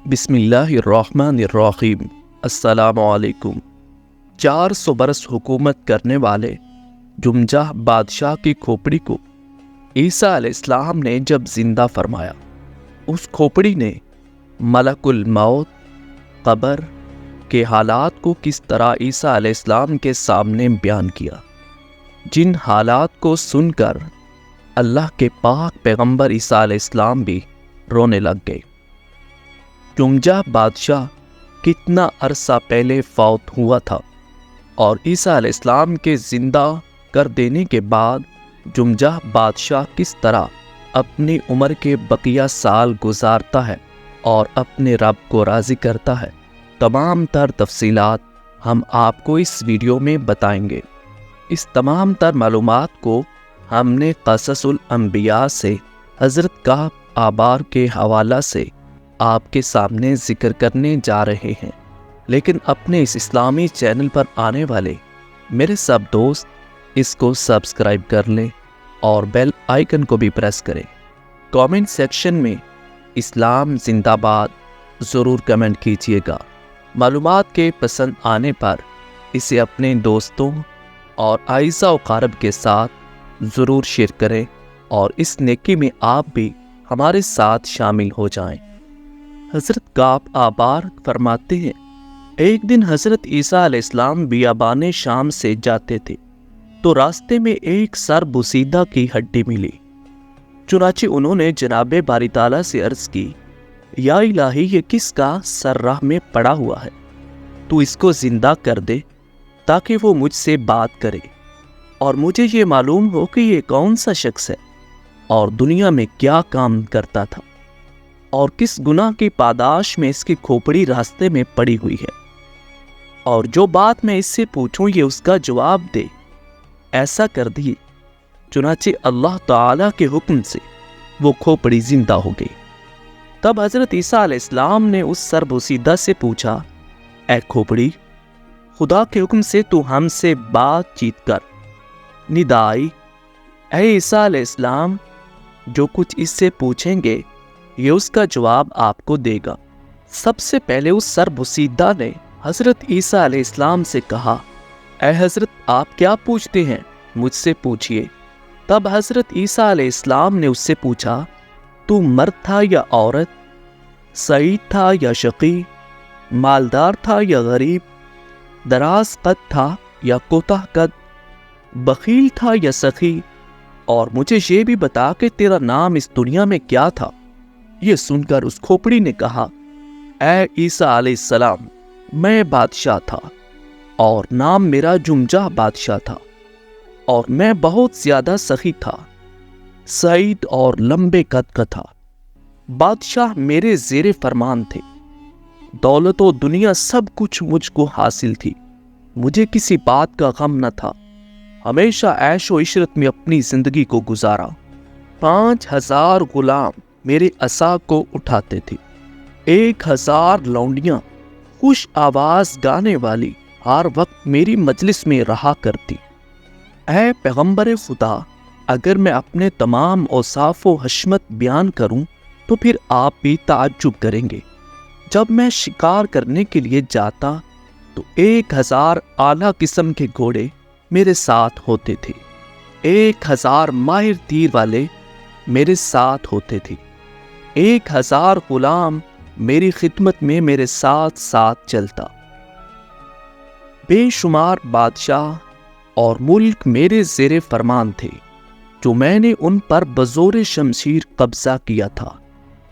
بسم اللہ الرحمن الرحیم۔ السلام علیکم۔ 400 برس حکومت کرنے والے جمجہ بادشاہ کی کھوپڑی کو عیسیٰ علیہ السلام نے جب زندہ فرمایا، اس کھوپڑی نے ملک الموت قبر کے حالات کو کس طرح عیسیٰ علیہ السلام کے سامنے بیان کیا، جن حالات کو سن کر اللہ کے پاک پیغمبر عیسیٰ علیہ السلام بھی رونے لگ گئے۔ جمجہ بادشاہ کتنا عرصہ پہلے فوت ہوا تھا، اور عیسیٰ علیہ السلام کے زندہ کر دینے کے بعد جمجہ بادشاہ کس طرح اپنی عمر کے بقیہ سال گزارتا ہے اور اپنے رب کو راضی کرتا ہے، تمام تر تفصیلات ہم آپ کو اس ویڈیو میں بتائیں گے۔ اس تمام تر معلومات کو ہم نے قصص الانبیاء سے حضرت کعب آبار کے حوالہ سے آپ کے سامنے ذکر کرنے جا رہے ہیں، لیکن اپنے اس اسلامی چینل پر آنے والے میرے سب دوست اس کو سبسکرائب کر لیں اور بیل آئیکن کو بھی پریس کریں۔ کامنٹ سیکشن میں اسلام زندہ باد ضرور کمنٹ کیجیے گا۔ معلومات کے پسند آنے پر اسے اپنے دوستوں اور اعزاء و اقارب کے ساتھ ضرور شیئر کریں، اور اس نیکی میں آپ بھی ہمارے ساتھ شامل ہو جائیں۔ حضرت کعب آبار فرماتے ہیں، ایک دن حضرت عیسیٰ علیہ السلام بیابان شام سے جاتے تھے تو راستے میں ایک سر بوسیدہ کی ہڈی ملی۔ چنانچہ انہوں نے جناب باری تعالیٰ سے عرض کی، یا الہی، یہ کس کا سر راہ میں پڑا ہوا ہے؟ تو اس کو زندہ کر دے تاکہ وہ مجھ سے بات کرے اور مجھے یہ معلوم ہو کہ یہ کون سا شخص ہے اور دنیا میں کیا کام کرتا تھا، اور کس گناہ کی پاداش میں اس کی کھوپڑی راستے میں پڑی ہوئی ہے، اور جو بات میں اس سے پوچھوں یہ اس کا جواب دے۔ ایسا کر دیے۔ چنانچہ اللہ تعالیٰ کے حکم سے وہ کھوپڑی زندہ ہو گئی۔ تب حضرت عیسیٰ علیہ السلام نے اس سر بوسیدہ سے پوچھا، اے کھوپڑی، خدا کے حکم سے تو ہم سے بات چیت کر۔ ندا آئی، اے عیسیٰ علیہ السلام، جو کچھ اس سے پوچھیں گے یہ اس کا جواب آپ کو دے گا۔ سب سے پہلے اس سر بوسیدہ نے حضرت عیسیٰ علیہ السلام سے کہا، اے حضرت، آپ کیا پوچھتے ہیں؟ مجھ سے پوچھئے۔ تب حضرت عیسیٰ علیہ السلام نے اس سے پوچھا، تو مرد تھا یا عورت؟ سعید تھا یا شقی؟ مالدار تھا یا غریب؟ دراز قد تھا یا کوتاہ قد؟ بخیل تھا یا سخی؟ اور مجھے یہ بھی بتا کہ تیرا نام اس دنیا میں کیا تھا؟ یہ سن کر اس کھوپڑی نے کہا، اے عیسیٰ علیہ السلام، میں بادشاہ تھا اور نام میرا جمجہ بادشاہ تھا، اور میں بہت زیادہ سخی تھا، سعید اور لمبے قد کا تھا۔ بادشاہ میرے زیر فرمان تھے، دولت و دنیا سب کچھ مجھ کو حاصل تھی، مجھے کسی بات کا غم نہ تھا، ہمیشہ عیش و عشرت میں اپنی زندگی کو گزارا۔ 5000 غلام میرے عصا کو اٹھاتے تھے، 1000 لونڈیاں خوش آواز گانے والی ہر وقت میری مجلس میں رہا کرتی۔ اے پیغمبر خدا، اگر میں اپنے تمام اوصاف و حشمت بیان کروں تو پھر آپ بھی تعجب کریں گے۔ جب میں شکار کرنے کے لیے جاتا تو 1000 اعلیٰ قسم کے گھوڑے میرے ساتھ ہوتے تھے، 1000 ماہر تیر والے میرے ساتھ ہوتے تھے، 1000 غلام میری خدمت میں میرے ساتھ ساتھ چلتا۔ بے شمار بادشاہ اور ملک میرے زیر فرمان تھے، جو میں نے ان پر بزور شمشیر قبضہ کیا تھا۔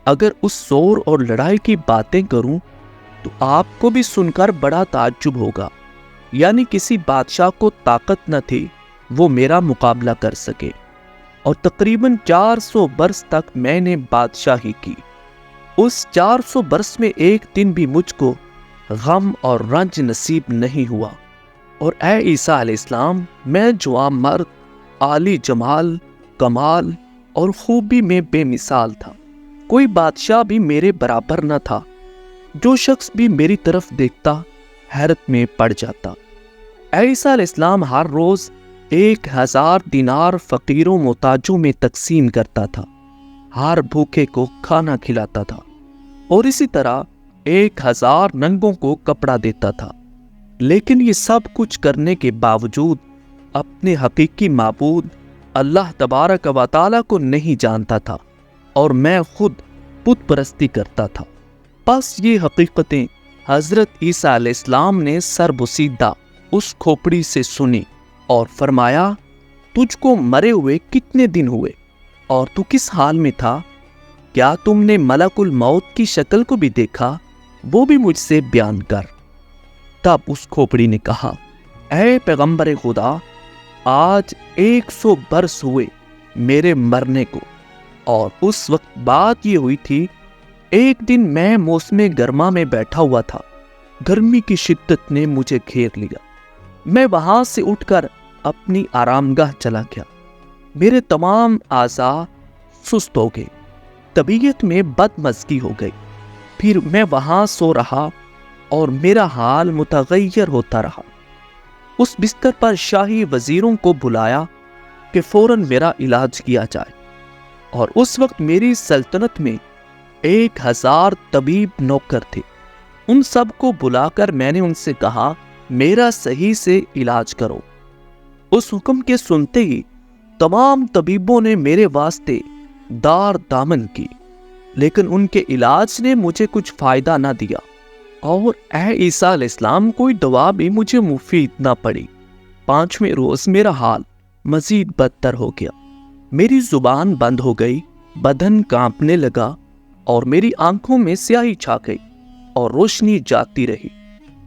اگر اس زور اور لڑائی کی باتیں کروں تو آپ کو بھی سن کر بڑا تعجب ہوگا، یعنی کسی بادشاہ کو طاقت نہ تھی وہ میرا مقابلہ کر سکے، اور تقریباً 400 برس تک میں نے بادشاہی کی۔ اس 400 برس میں ایک دن بھی مجھ کو غم اور رنج نصیب نہیں ہوا۔ اور اے عیسیٰ علیہ السلام، میں جوان مرد، عالی جمال، کمال اور خوبی میں بے مثال تھا، کوئی بادشاہ بھی میرے برابر نہ تھا، جو شخص بھی میری طرف دیکھتا حیرت میں پڑ جاتا۔ اے عیسیٰ علیہ السلام ہر روز 1000 دینار فقیروں محتاجوں میں تقسیم کرتا تھا، ہر بھوکے کو کھانا کھلاتا تھا، اور اسی طرح 1000 ننگوں کو کپڑا دیتا تھا، لیکن یہ سب کچھ کرنے کے باوجود اپنے حقیقی معبود اللہ تبارک و تعالیٰ کو نہیں جانتا تھا اور میں خود بت پرستی کرتا تھا۔ بس یہ حقیقتیں حضرت عیسیٰ علیہ السلام نے سر بسیدہ اس کھوپڑی سے سنی اور فرمایا، تجھ کو مرے ہوئے کتنے دن ہوئے اور تو کس حال میں تھا؟ کیا تم نے ملک الموت کی شکل کو بھی دیکھا؟ وہ بھی مجھ سے بیان کر۔ تب اس کھوپڑی نے کہا، اے پیغمبر خدا، آج 100 برس ہوئے میرے مرنے کو، اور اس وقت بات یہ ہوئی تھی، ایک دن میں موسم گرما میں بیٹھا ہوا تھا، گرمی کی شدت نے مجھے گھیر لیا، میں وہاں سے اٹھ کر اپنی آرام گاہ چلا گیا، میرے تمام اعضاء سست ہو گئے، طبیعت میں بدمزگی ہو گئی، پھر میں وہاں سو رہا اور میرا حال متغیر ہوتا رہا۔ اس بستر پر شاہی وزیروں کو بلایا کہ فوراً میرا علاج کیا جائے، اور اس وقت میری سلطنت میں 1000 طبیب نوکر تھے۔ ان سب کو بلا کر میں نے ان سے کہا، میرا صحیح سے علاج کرو۔ اس حکم کے سنتے ہی تمام طبیبوں نے میرے واسطے دار دامن کی، لیکن ان کے علاج نے مجھے کچھ فائدہ نہ دیا، اور اے عیسیٰ علیہ السلام کوئی دوا بھی مجھے مفید نہ پڑی۔ 5ویں روز میرا حال مزید بدتر ہو گیا، میری زبان بند ہو گئی، بدن کانپنے لگا اور میری آنکھوں میں سیاہی چھا گئی اور روشنی جاتی رہی،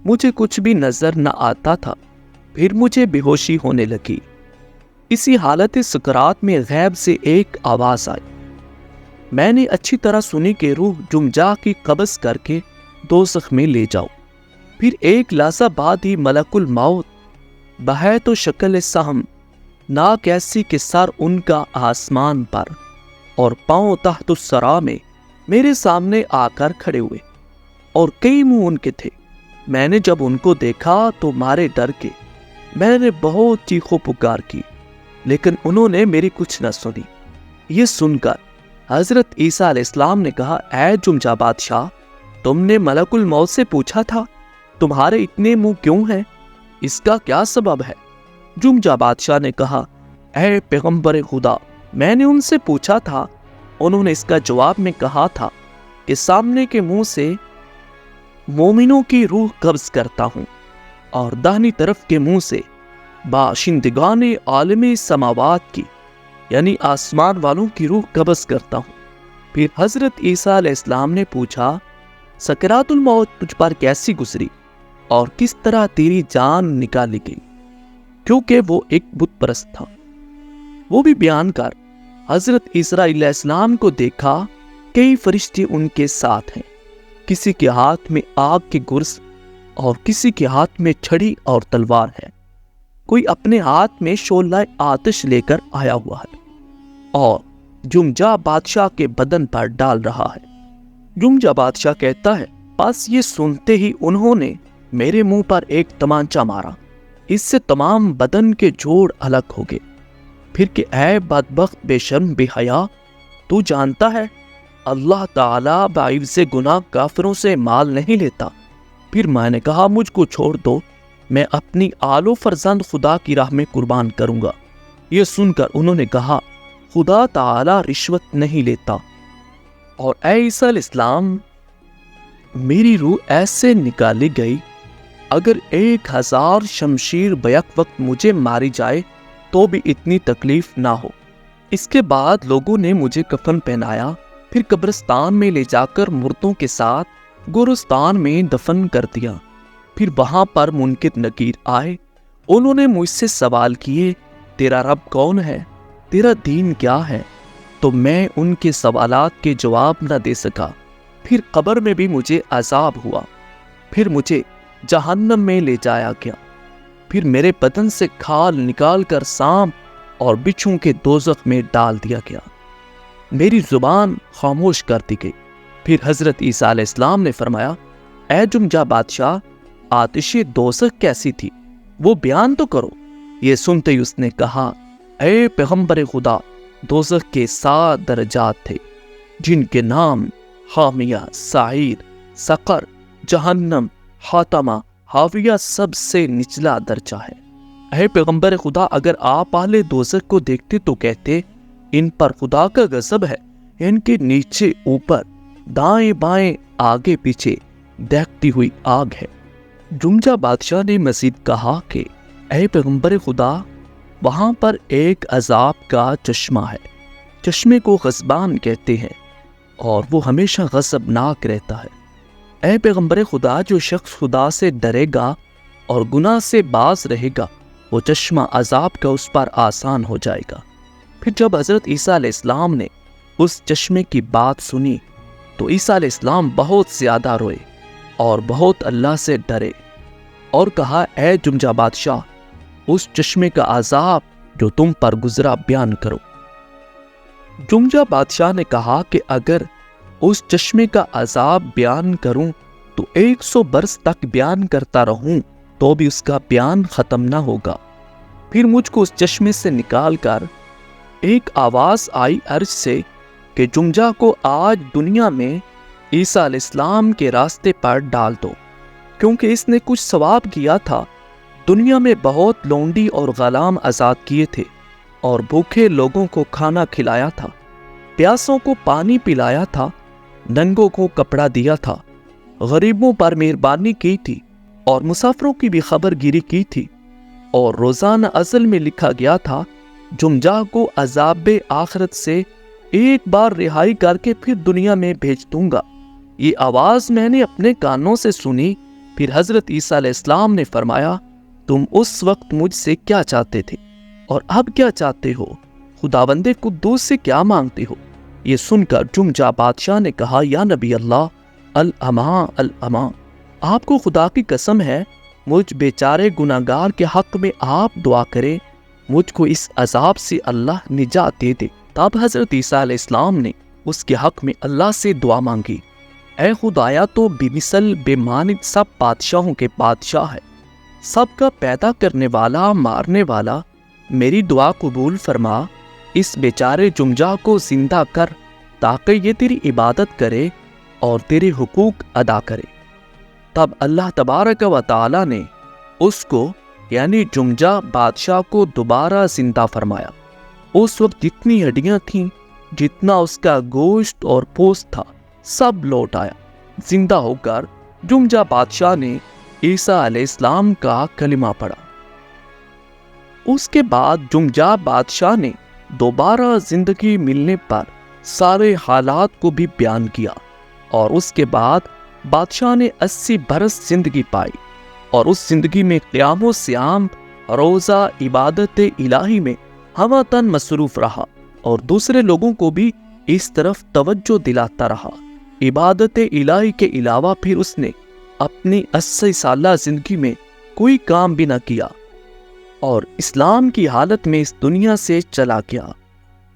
مجھے کچھ بھی نظر نہ آتا تھا، پھر مجھے بے ہوشی ہونے لگی۔ اسی حالت سکرات میں غیب سے ایک آواز آئی، میں نے اچھی طرح سنی کہ روح جمجا کی قبض کر کے دوزخ میں لے جاؤ۔ پھر ایک لحظہ بعد ہی ملک الموت بحیث و شکل سہم ناک ایسی کہ سر ان کا آسمان پر اور پاؤں تحت الثری میں میرے سامنے آ کر کھڑے ہوئے، اور کئی منہ ان کے تھے۔ میں نے جب ان کو دیکھا تو مارے ڈر کے میں نے بہت چیخو پکار کی، لیکن انہوں نے میری کچھ نہ سنی۔ یہ سن کر حضرت عیسیٰ علیہ السلام نے کہا، اے جمجہ بادشاہ، تم نے ملک الموت سے پوچھا تھا تمہارے اتنے منہ کیوں ہیں؟ اس کا کیا سبب ہے؟ جمجہ بادشاہ نے کہا، اے پیغمبر خدا، میں نے ان سے پوچھا تھا، انہوں نے اس کا جواب میں کہا تھا کہ سامنے کے منہ سے مومنوں کی روح قبض کرتا ہوں، اور داہنی طرف کے منہ سے باشندگان عالم سماوات کی یعنی آسمان والوں کی روح قبض کرتا ہوں۔ پھر حضرت عیسیٰ علیہ السلام نے پوچھا، سکرات الموت تجھ پر کیسی گزری اور کس طرح تیری جان نکالی گئی؟ کیونکہ وہ ایک بت پرست تھا۔ وہ بھی بیان کر، حضرت عیسیٰ علیہ السلام کو دیکھا، کئی فرشتے ان کے ساتھ ہیں، کسی کے ہاتھ میں آگ کے گرز اور کسی کے ہاتھ میں چھڑی اور تلوار ہے، کوئی اپنے ہاتھ میں شعلہ آتش لے کر آیا ہوا ہے اور جمجہ بادشاہ کے بدن پر ڈال رہا ہے۔ جمجہ بادشاہ کہتا ہے، بس یہ سنتے ہی انہوں نے میرے منہ پر ایک تمانچہ مارا، اس سے تمام بدن کے جوڑ الگ ہو گئے۔ پھر کہ اے بدبخت بے شرم بے حیا، تو جانتا ہے اللہ تعالیٰ بعوض گناہ کافروں سے مال نہیں لیتا۔ پھر میں نے کہا، مجھ کو چھوڑ دو، میں اپنی آل و فرزند خدا کی راہ میں قربان کروں گا۔ یہ سن کر انہوں نے کہا، خدا تعالیٰ رشوت نہیں لیتا۔ اور اے عیسیٰ علیہ السلام، میری روح ایسے نکالی گئی، اگر 1000 شمشیر بیک وقت مجھے ماری جائے تو بھی اتنی تکلیف نہ ہو۔ اس کے بعد لوگوں نے مجھے کفن پہنایا، پھر قبرستان میں لے جا کر مردوں کے ساتھ گورستان میں دفن کر دیا۔ پھر وہاں پر منکر نکیر آئے، انہوں نے مجھ سے سوال کیے، تیرا رب کون ہے؟ تیرا دین کیا ہے؟ تو میں ان کے سوالات کے جواب نہ دے سکا۔ پھر قبر میں بھی مجھے عذاب ہوا، پھر مجھے جہنم میں لے جایا گیا، پھر میرے بدن سے کھال نکال کر سانپ اور بچھو کے دوزخ میں ڈال دیا گیا، میری زبان خاموش کر دی گئی۔ پھر حضرت عیسیٰ علیہ السلام نے فرمایا، اے جمجہ بادشاہ، آتش دوزخ کیسی تھی وہ بیان تو کرو۔ یہ سنتے ہی اس نے کہا، اے پیغمبر خدا، دوزخ کے 7 درجات تھے، جن کے نام حامیہ، سعیر، سقر، جہنم، حاتمہ، حاویہ سب سے نچلا درجہ ہے۔ اے پیغمبر خدا، اگر آپ اہل دوزخ کو دیکھتے تو کہتے ان پر خدا کا غضب ہے، ان کے نیچے اوپر دائیں بائیں آگے پیچھے دہکتی ہوئی آگ ہے۔ جمجہ بادشاہ نے مزید کہا کہ اے پیغمبر خدا، وہاں پر ایک عذاب کا چشمہ ہے، چشمے کو غضبان کہتے ہیں اور وہ ہمیشہ غضبناک رہتا ہے۔ اے پیغمبر خدا، جو شخص خدا سے ڈرے گا اور گناہ سے باز رہے گا، وہ چشمہ عذاب کا اس پر آسان ہو جائے گا۔ پھر جب حضرت عیسیٰ علیہ السلام نے اس چشمے کی بات سنی تو عیسیٰ علیہ السلام بہت زیادہ روئے اور بہت اللہ سے ڈرے اور کہا اے جمجہ بادشاہ، اس چشمے کا عذاب جو تم پر گزرا بیان کرو۔ جمجہ بادشاہ نے کہا کہ اگر اس چشمے کا عذاب بیان کروں تو 100 برس تک بیان کرتا رہوں تو بھی اس کا بیان ختم نہ ہوگا۔ پھر مجھ کو اس چشمے سے نکال کر ایک آواز آئی عرش سے کہ جمجہ کو آج دنیا میں عیسیٰ علیہ السلام کے راستے پر ڈال دو، کیونکہ اس نے کچھ ثواب کیا تھا۔ دنیا میں بہت لونڈی اور غلام آزاد کیے تھے اور بھوکے لوگوں کو کھانا کھلایا تھا، پیاسوں کو پانی پلایا تھا، ننگوں کو کپڑا دیا تھا، غریبوں پر مہربانی کی تھی اور مسافروں کی بھی خبر گیری کی تھی، اور روزانہ ازل میں لکھا گیا تھا جمجہ کو عذاب آخرت سے ایک بار رہائی کر کے پھر دنیا میں بھیج دوں گا۔ یہ آواز میں نے اپنے کانوں سے سنی۔ پھر حضرت عیسیٰ علیہ السلام نے فرمایا تم اس وقت مجھ سے کیا چاہتے تھے اور اب کیا چاہتے ہو؟ خداوند قدوس سے کیا مانگتے ہو؟ یہ سن کر جمجہ بادشاہ نے کہا یا نبی اللہ، الامان الامان، آپ کو خدا کی قسم ہے مجھ بیچارے گناہگار کے حق میں آپ دعا کریں، مجھ کو اس عذاب سے اللہ نجات دے دے۔ تب حضرت عیسیٰ علیہ السلام نے اس کے حق میں اللہ سے دعا مانگی، اے خدایا تو بمثل بے مانند سب بادشاہوں کے بادشاہ ہے، سب کا پیدا کرنے والا مارنے والا، میری دعا قبول فرما، اس بیچارے جمجہ کو زندہ کر تاکہ یہ تیری عبادت کرے اور تیرے حقوق ادا کرے۔ تب اللہ تبارک و تعالی نے اس کو یعنی جمجہ بادشاہ کو دوبارہ زندہ فرمایا۔ اس وقت جتنی ہڈیاں تھیں، جتنا اس کا گوشت اور پوست تھا، سب لوٹ آیا۔ زندہ ہو کر جمجہ بادشاہ نے عیسیٰ علیہ السلام کا کلمہ پڑھا۔ اس کے بعد جمجہ بادشاہ نے دوبارہ زندگی ملنے پر سارے حالات کو بھی بیان کیا، اور اس کے بعد بادشاہ نے 80 برس زندگی پائی، اور اس زندگی میں قیام و صیام، روزہ، عبادت الہی میں ہمہ تن مصروف رہا، اور دوسرے لوگوں کو بھی اس طرف توجہ دلاتا رہا۔ عبادت الہی کے علاوہ پھر اس نے اپنی 80 سالہ زندگی میں کوئی کام بھی نہ کیا، اور اسلام کی حالت میں اس دنیا سے چلا گیا۔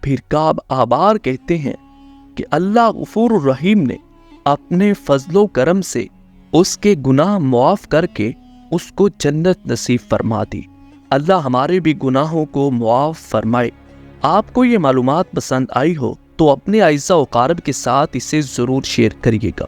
پھر کعب آبار کہتے ہیں کہ اللہ غفور الرحیم نے اپنے فضل و کرم سے اس کے گناہ معاف کر کے اس کو جنت نصیب فرما دی۔ اللہ ہمارے بھی گناہوں کو معاف فرمائے۔ آپ کو یہ معلومات پسند آئی ہو تو اپنے اعزاء و اقارب کے ساتھ اسے ضرور شیئر کریے گا۔